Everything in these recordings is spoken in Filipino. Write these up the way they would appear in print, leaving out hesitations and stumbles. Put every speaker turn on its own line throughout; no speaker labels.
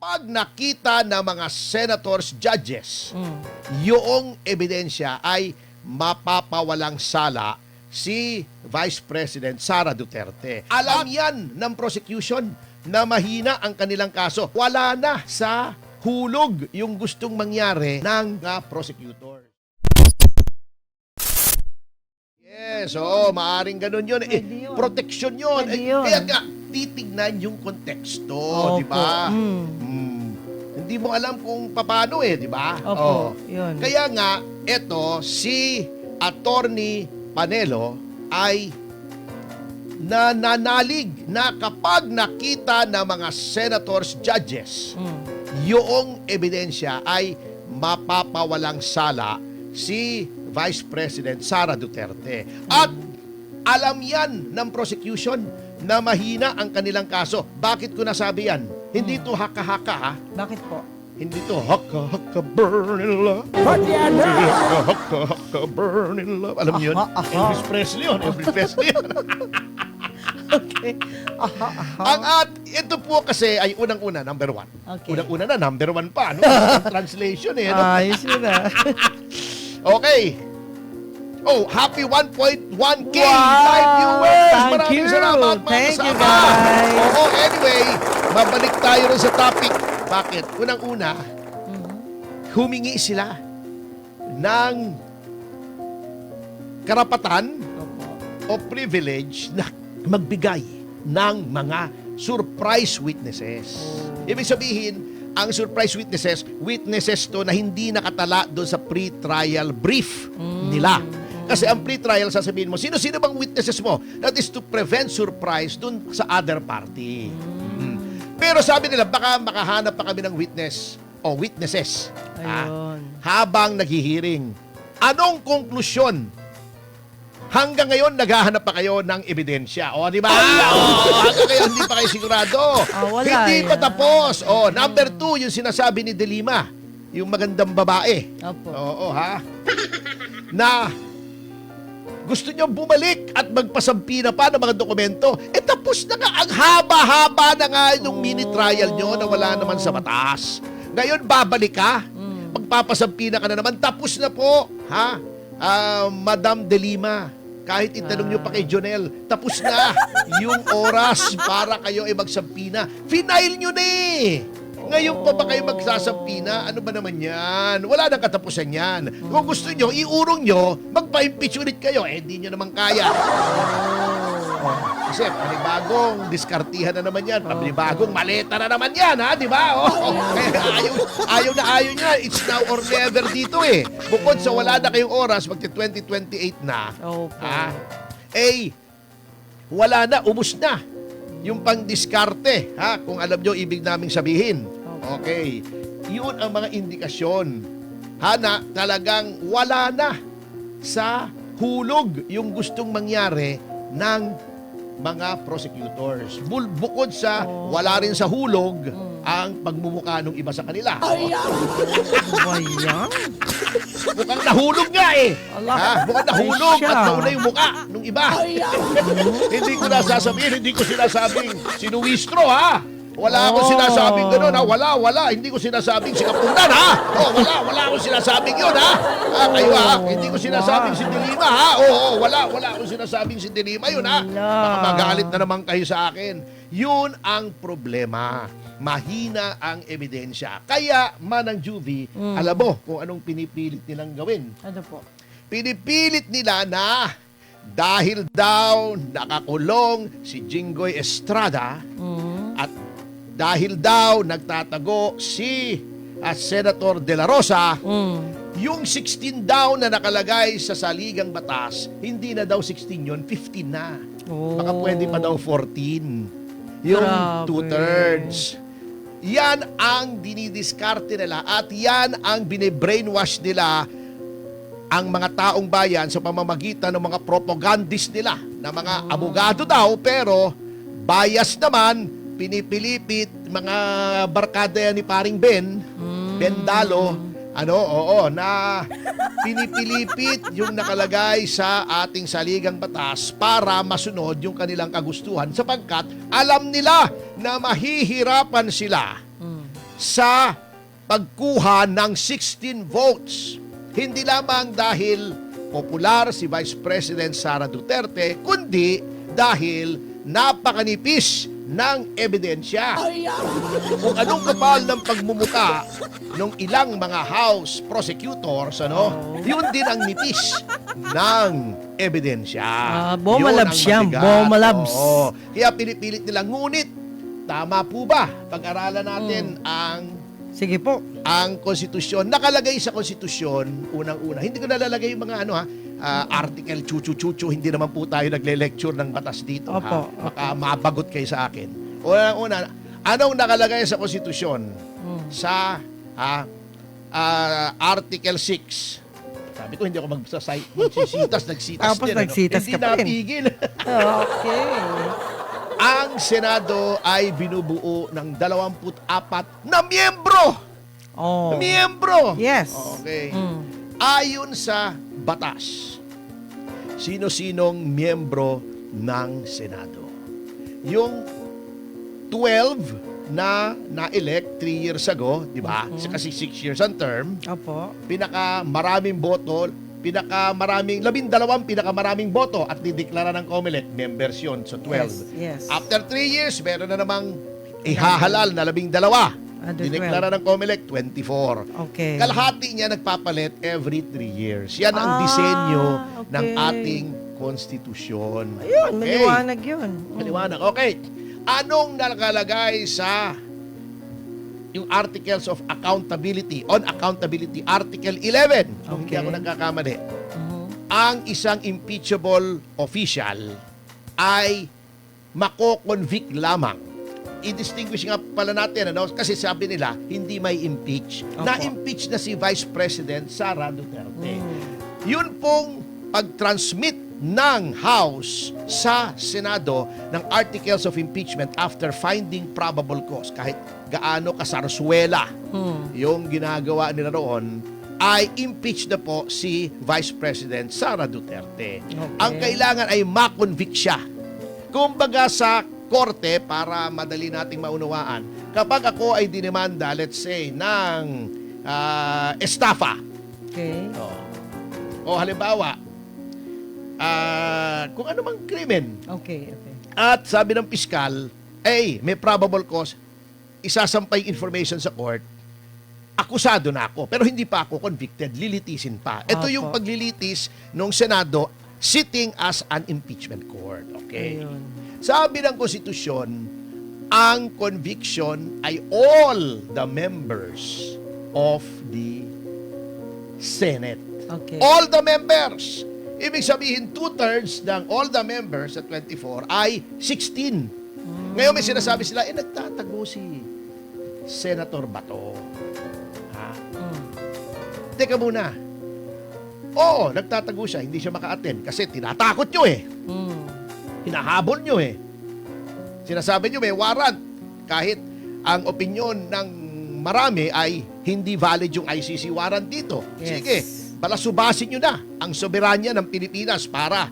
Kapag nakita ng mga senators, judges, yung ebidensya ay mapapawalang sala si Vice President Sara Duterte. Alam yan ng prosecution na mahina ang kanilang kaso. Wala na sa hulog yung gustong mangyari ng prosecutor. Yes, maaring ganun yun.
Pwede yun.
Protection yun.
Pwede yun.
Kaya nga, titignan yung konteksto,
Opo.
di ba? Hindi mo alam kung paano di ba?
Opo, yun.
Kaya nga, eto, si Attorney Panelo ay nananalig na kapag nakita ng mga senators, judges, yung ebidensya ay mapapawalang sala si Vice President Sara Duterte. At alam yan ng prosecution na mahina ang kanilang kaso. Bakit ko nasabi yan? Hindi to haka-haka, ha?
Bakit po?
Hindi to haka-haka burn in love. Haka-haka burn in love. Alam niyo yun? Elvis Presley yun. Elvis Presley yun.
Okay.
Ito po kasi ay unang-una, number one.
Okay.
Unang-una na, number one pa. No? Ang translation no?
Ayos yun
Okay. Oh, happy 1.1K
Wow!
live viewers!
Thank
Maraming
you!
salamat, mga
Thank you,
kasama.
guys!
Oo, anyway, mabalik tayo rin sa topic. Bakit? Unang-una, humingi sila ng karapatan o privilege na magbigay ng mga surprise witnesses. Ibig sabihin, ang surprise witnesses to na hindi nakatala doon sa pre-trial brief nila. Kasi ang pre-trial, sasabihin mo, sino-sino bang witnesses mo? That is to prevent surprise doon sa other party. Pero sabi nila, baka makahanap pa kami ng witness o witnesses habang naghihiring. Anong konklusyon? Hanggang ngayon, naghahanap pa kayo ng ebidensya. O, di ba? Hanggang ngayon, hindi pa kayo sigurado.
Wala
Hindi
yan.
pa tapos. Number 2, yung sinasabi ni De Lima, yung magandang babae.
Opo.
Oo, ha? Na gusto nyo bumalik at magpasampi na pa ng mga dokumento. Tapos na nga, ang haba-haba na nga nung mini trial nyo na wala naman sa batas. Ngayon, babalik ka. Magpapasampi na ka na naman. Tapos na po, ha? Madam De Lima, kahit itanong nyo pa kay Jonel, tapos na yung oras para kayo ay magsampi na. Final nyo na eh! Ngayon pa ba kayo magsasampi na? Ano ba naman yan? Wala nang katapusan yan. Kung gusto nyo, iurong nyo, magpa-impeach ulit kayo. Hindi nyo naman kaya. Kasi panibagong diskartihan na naman yan. Panibagong maleta na naman yan, ha? Di ba? Kaya ayaw na ayaw niya. It's now or never dito eh. Bukod sa wala na kayong oras, magti-2028 na. Ha? Wala na, ubus na. Yung pang-diskarte, ha? Kung alam nyo, ibig naming sabihin. Okay. Yun ang mga indikasyon. Na talagang wala na sa hulog yung gustong mangyari ng mga prosecutors. Bukod sa wala rin sa hulog ang pagmumukha ng iba sa kanila. Mukhang nahulog nga eh. Mukhang nahulog at nauna yung mukha ng iba. Hindi ko nasasabihin, hindi ko sinasabing sinuwistro, ha? Wala akong sinasabing gano'n, ha? Wala. Hindi ko sinasabing si Kapunan, ha? Wala akong sinasabing yun, ha? Kayo, ha? Hindi ko sinasabing si Dilima, ha? Wala akong sinasabing si Dilima yun, ha? Baka magalit na naman kayo sa akin. Yun ang problema. Mahina ang ebidensya. Kaya, Manang Juvie, alam mo kung anong pinipilit nilang gawin.
Ano po?
Pinipilit nila na dahil daw nakakulong si Jinggoy Estrada at dahil daw nagtatago si Senator De La Rosa, yung 16 daw na nakalagay sa saligang batas, hindi na daw 16 yun, 15 na. Baka pwede pa daw 14. Yung 2/3. Yan ang dinidiskarte nila at yan ang bine-brainwash nila ang mga taong bayan sa pamamagitan ng mga propagandist nila na mga abogado daw pero bias naman, pinipilipit mga barkada ni paring Ben Dalo, na pinipilipit yung nakalagay sa ating saligang batas para masunod yung kanilang kagustuhan sapagkat alam nila na mahihirapan sila sa pagkuha ng 16 votes. Hindi lamang dahil popular si Vice President Sara Duterte, kundi dahil napakanipis ng ebidensya. Kung anong kapal ng pagmumuka ng ilang mga House prosecutors, yun din ang nipis ng ebidensya.
Bumalabs
Yun ang
siya,
mabigat.
bumalabs.
Oo. Kaya pinipilit nila. Ngunit, tama po ba? Pag-aralan natin
Sige po.
ang konstitusyon. Nakalagay sa konstitusyon, unang-una. Hindi ko nalalagay yung mga article, chuchu-chuchu. Hindi naman po tayo nagle-lecture ng batas dito.
Opo,
Baka mabagot kayo sa akin. Unang-una, anong nakalagay sa konstitusyon? Sa Article 6. Sabi ko, hindi ako magsisitas. Nagsitas
Tapos
din.
nagsitas
Hindi
ka pa rin.
napigil.
Okay.
Ang Senado ay binubuo ng 24 na miyembro.
Oh.
Miyembro!
Yes.
Okay.
Mm.
Ayon sa batas, sino-sinong miyembro ng Senado? Yung 12 na na-elect 3 years ago, di ba? Kasi 6 years ang term.
Opo.
Pinakamaraming boto, pinakamaraming boto at dideklara ng COMELEC, members yun. So 12.
Yes.
After 3 years, meron na namang ihahalal na 12. Dineklara ng COMELEC, 24.
Okay.
Kalahati niya nagpapalit every 3 years. Yan ang
Ah,
disenyo
okay.
ng ating konstitusyon.
Ayun, maliwanag yun.
Maliwanag. Okay. Anong nakalagay sa yung Articles of Accountability, on Accountability, Article 11, kung hindi
Okay.
ako nagkakamali,
Mhm.
ang isang impeachable official ay mako-convict lamang. I-distinguish nga pala natin, kasi sabi nila, hindi may impeach.
Opo.
Na-impeach na si Vice President Sara Duterte.
Mm.
Yun pong pag-transmit ng House sa Senado ng Articles of Impeachment after finding probable cause, kahit gaano kasarsuela yung ginagawa nila roon, ay impeach na po si Vice President Sara Duterte.
Okay.
Ang kailangan ay ma-convict siya. Kumbaga sa korte, para madali nating maunawaan, kapag ako ay dinemanda, let's say, ng estafa,
Okay.
o halimbawa, kung ano mang krimen,
Okay. Okay.
at sabi ng piskal, may probable cause, isasampay information sa court, akusado na ako, pero hindi pa ako convicted, lilitisin pa. Ito
Opo.
yung paglilitis ng Senado sitting as an impeachment court. Okay?
Ayun.
Sabi ng konstitusyon, ang conviction ay all the members of the Senate.
Okay.
All the members. Ibig sabihin, 2/3 ng all the members sa 24 ay 16. Ngayon may sinasabi sila, nagtatago si Senator Bato. Ha? Teka muna. Oo, nagtatago siya. Hindi siya maka-attend kasi tinatakot nyo hinahabol nyo Sinasabi nyo may warrant. Kahit ang opinyon ng marami ay hindi valid yung ICC warrant dito.
Yes.
Sige, balasubasin nyo na ang soberanya ng Pilipinas para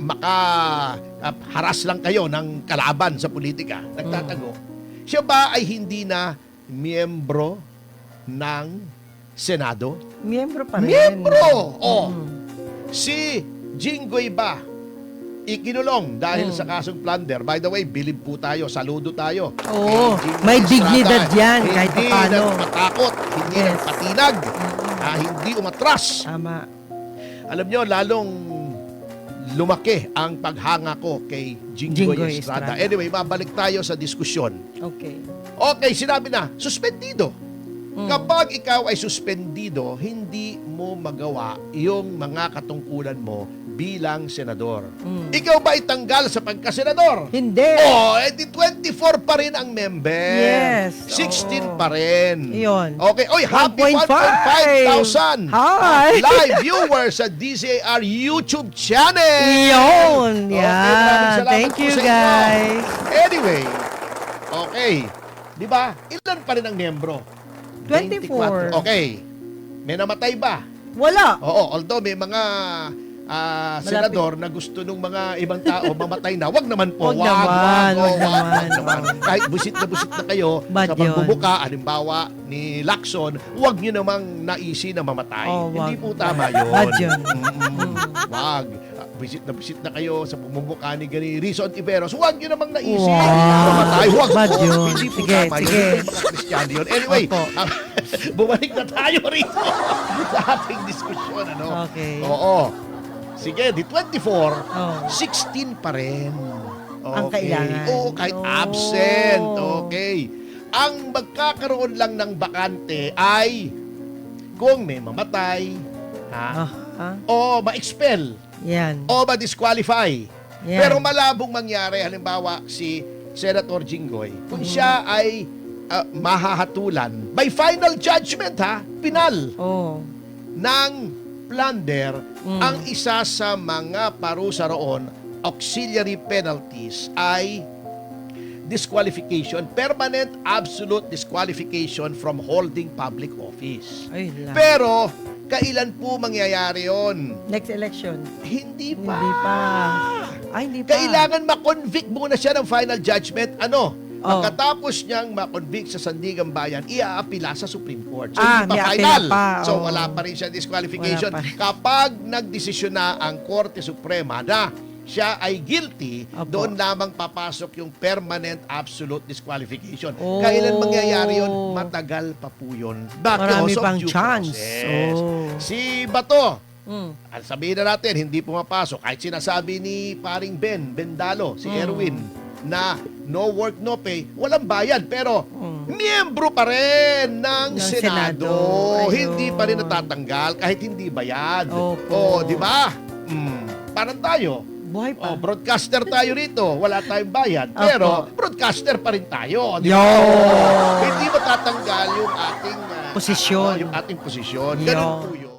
makaharas lang kayo ng kalaban sa politika. Nagtatago. Siya ba ay hindi na miyembro ng Senado?
Miyembro pa rin.
Miyembro! Si Jinggoy ba ikinulong dahil sa kasong plunder? By the way, bilib po tayo, saludo tayo.
Oo,
Kay Jinggoy
may
Estrada.
dignidad yan, kahit
Hindi
paano.
nagpatakot, hindi
Yes.
nagpatinag, hindi umatras.
Tama.
Alam nyo, lalong lumaki ang paghanga ko kay Jinggoy
Jinggoy
Estrada.
Estrada.
Anyway, babalik tayo sa diskusyon.
Okay.
Okay, sinabi na, suspendido. Kapag ikaw ay suspendido, hindi mo magawa yung mga katungkulan mo bilang senador. Ikaw ba itanggal sa pagkasenador?
Hindi.
Edi 24 pa rin ang member.
Yes,
16
oo.
pa rin.
Iyon.
Okay. Oy, happy
1.5
1.5 thousand
Hi.
live viewers sa DZAR YouTube channel.
Iyon.
Okay, maraming salamat
Thank
po
you,
sa inyo.
guys.
Anyway, okay. Di ba? Ilan pa rin ang membro?
24.
Okay. May namatay ba?
Wala.
Oo, although may mga senador na gusto ng mga ibang tao mamatay na, wag naman po.
Wag naman,
oh,
wag naman.
Kahit busit na kayo
Bad
sa pagbubuka, halimbawa ni Lacson, wag nyo namang naisi na mamatay.
Oh,
Hindi
wag.
po tama yun.
Bad yun.
Wag. Busit na kayo sa pagbubuka ni Rizzo Ontiveros, wag nyo namang naisi
Wow.
mamatay. Wag
Bad
po.
yun.
Hindi po
Sige,
tama
sige.
yun. Hindi po mga Kristiyano yun. Anyway,
Opo.
bumalik na tayo rito sa ating diskusyon. Ano?
Okay.
Oo. Sige, di 24,
Oh.
16 pa rin.
Ang kailangan.
Oo, kahit
Oh.
absent. Okay. Ang magkakaroon lang ng bakante ay kung may mamatay, ha? O ma-expel,
Yan.
o ma-disqualify.
Yan.
Pero malabong mangyari, halimbawa si Senator Jinggoy, kung siya ay mahahatulan by final judgment, ha? Pinal
Oh.
ng plunder, ang isa sa mga parusa roon, auxiliary penalties, ay disqualification, permanent absolute disqualification from holding public office.
Ay, lang.
Pero, kailan po mangyayari yon?
Next election.
Hindi pa.
Hindi pa. Ay, hindi pa.
Kailangan ma-convict muna siya ng final judgment. Ano?
Oh.
Pagkatapos niyang ma-convict sa Sandigan Bayan, iaapila sa Supreme Court. So,
Ah,
hindi pa
may
final.
apela pa.
So,
Oh.
wala pa rin siya disqualification.
Wala pa rin.
Kapag nagdesisyon na ang Korte Suprema na siya ay guilty,
Opo.
doon lamang papasok yung permanent absolute disqualification.
Oh.
Kailan mangyayari yun? Matagal pa po yun.
Marami
Because of
pang
due
chance.
process.
Oh.
Si Bato,
Mm.
sabihin na natin, hindi pumapasok. Kahit sinasabi ni paring Bendalo, si Erwin, na no work, no pay, walang bayad. Pero, miyembro pa rin ng
Ng
Senado.
Senado. Ayun.
Hindi pa rin natatanggal kahit hindi bayad.
Opo.
Di ba? Parang tayo.
Buhay pa.
Broadcaster tayo rito. Wala tayong bayad.
Opo.
Pero, broadcaster pa rin tayo. Di ba?
Yo!
Hindi matatanggal yung ating
Posisyon.
yung ating posisyon.
Yo.
Ganun po yun.